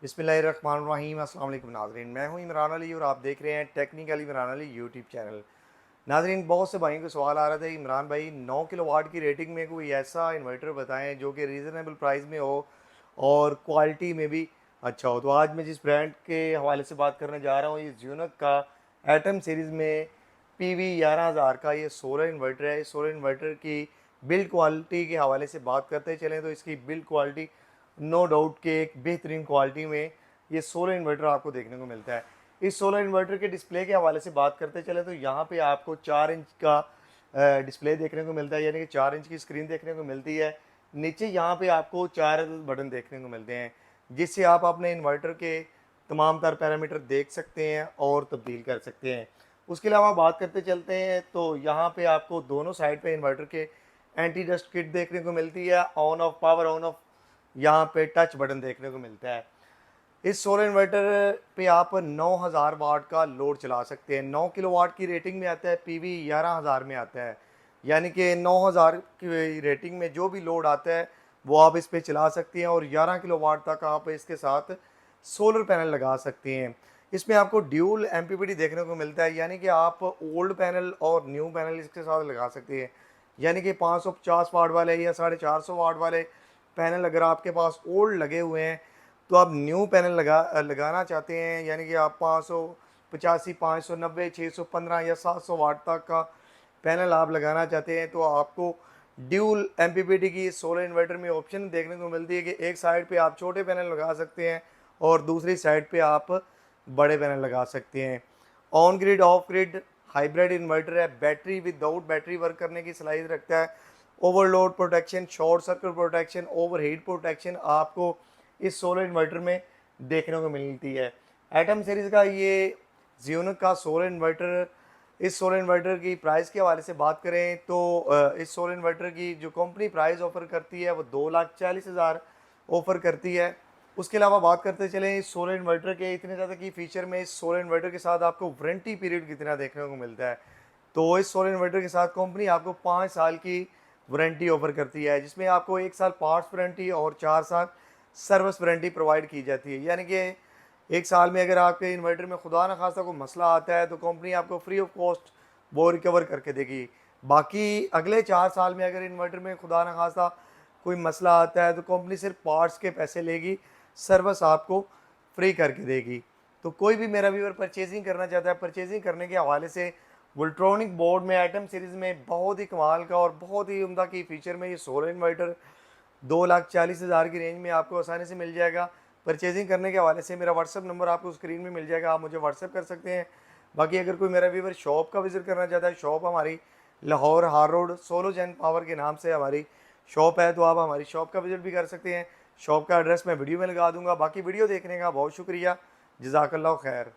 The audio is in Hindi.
बिस्मिल्लाहिर्रहमानिर्रहीम। अस्सलाम वालेकुम नाज़रीन, मैं हूं इमरान अली और आप देख रहे हैं technical Imran Ali YouTube channel. नाज़रीन, बहुत से भाइयों को सवाल आ रहा था, इमरान भाई 9 किलोवाट की रेटिंग में कोई ऐसा इन्वर्टर बताएं जो कि रीज़नेबल प्राइस में हो और क्वालिटी में भी अच्छा हो। तो आज मैं जिस ब्रांड के हवाले से बात करने जा रहा हूँ, ये ज़्यूनक का एटम सीरीज़ में PV11000 का ये सोलर इन्वर्टर है। इस सोलर इन्वर्टर की बिल्ड क्वालिटी के हवाले से बात करते चलें तो इसकी बिल्ड क्वालिटी नो डाउट के एक बेहतरीन क्वालिटी में ये सोलर इन्वर्टर आपको देखने को मिलता है। इस सोलर इन्वर्टर के डिस्प्ले के हवाले से बात करते चले तो यहाँ पे आपको 4 इंच का डिस्प्ले देखने को मिलता है, यानी कि 4 इंच की स्क्रीन देखने को मिलती है। नीचे यहाँ पे आपको 4 बटन देखने को मिलते हैं जिससे आप अपने इन्वर्टर के तमाम तर पैरामीटर देख सकते हैं और तब्दील कर सकते हैं। उसके अलावा बात करते चलते हैं तो यहाँ पे आपको दोनों साइड पे इन्वर्टर के एंटी डस्ट किट देखने को मिलती है। On off power on off यहाँ पे टच बटन देखने को मिलता है। इस सोलर इन्वर्टर पे आप 9000 वाट का लोड चला सकते हैं। 9 किलोवाट की रेटिंग में आता है, PV11000 में आता है, यानी कि 9000 की रेटिंग में जो भी लोड आता है वो आप इस पे चला सकते हैं और 11 किलोवाट तक आप इसके साथ सोलर पैनल लगा सकते हैं। इसमें आपको ड्यूल MPPT देखने को मिलता है, यानी कि आप ओल्ड पैनल और न्यू पैनल इसके साथ लगा सकते हैं। यानी कि 550 वाट वाले या 450 वाट वाले पैनल अगर आपके पास ओल्ड लगे हुए हैं तो आप न्यू पैनल लगाना चाहते हैं, यानी कि आप 585, 590, 615 या 700 वाट तक का पैनल आप लगाना चाहते हैं तो आपको ड्यूल MPPT की सोलर इन्वर्टर में ऑप्शन देखने को मिलती है कि एक साइड पे आप छोटे पैनल लगा सकते हैं और दूसरी साइड पे आप बड़े पैनल लगा सकते हैं। On grid of grid hybrid inverter है, बैटरी विदाउट बैटरी वर्क करने की सलाहियत रखता है। Overload protection, short circuit protection, overheat protection आपको इस सोलर इन्वर्टर में देखने को मिलती है। एटम सीरीज़ का ये ज़्यूनक का सोलर इन्वर्टर, इस सोलर इन्वर्टर की प्राइस के हवाले से बात करें तो इस सोलर इन्वर्टर की जो कंपनी प्राइस ऑफ़र करती है वो 2,40,000 ऑफ़र करती है। उसके अलावा बात करते चलें इस सोलर इन्वर्टर के इतने ज़्यादा की फ़ीचर में, इस सोलर इन्वर्टर के साथ आपको वारंटी पीरियड कितना देखने को मिलता है। तो इस सोलर इन्वर्टर के साथ कंपनी आपको 5 साल की वारंटी ऑफ़र करती है, जिसमें आपको 1 साल पार्ट्स वारंटी और 4 साल सर्विस वारंटी प्रोवाइड की जाती है। यानी कि 1 साल में अगर आपके इन्वर्टर में खुदा न खास्ता कोई मसला आता है तो कंपनी आपको फ्री ऑफ कॉस्ट वो रिकवर करके देगी। बाकी अगले 4 साल में अगर इन्वर्टर में खुदा न खास्ता कोई मसला आता है तो कंपनी सिर्फ पार्ट्स के पैसे लेगी, सर्विस आपको फ्री करके देगी। तो कोई भी मेरा व्यूअर परचेजिंग करना चाहता है, परचेजिंग करने के हवाले से वोल्ट्रॉनिक बोर्ड में एटम सीरीज़ में बहुत ही कमाल का और बहुत ही उम्दा की फ़ीचर में ये सोलर इन्वर्टर 2,40,000 की रेंज में आपको आसानी से मिल जाएगा। परचेजिंग करने के हवाले से मेरा व्हाट्सअप नंबर आपको स्क्रीन में मिल जाएगा, आप मुझे व्हाट्सअप कर सकते हैं। बाकी अगर कोई मेरा व्यूअर शॉप का विज़िट करना चाहता है, शॉप हमारी लाहौर हार रोड सोलो जैन पावर के नाम से हमारी शॉप है, तो आप हमारी शॉप का विज़िट भी कर सकते हैं। शॉप का एड्रेस मैं वीडियो में लगा दूंगा। बाकी वीडियो देखने का बहुत शुक्रिया। जज़ाकल्लाह खैर।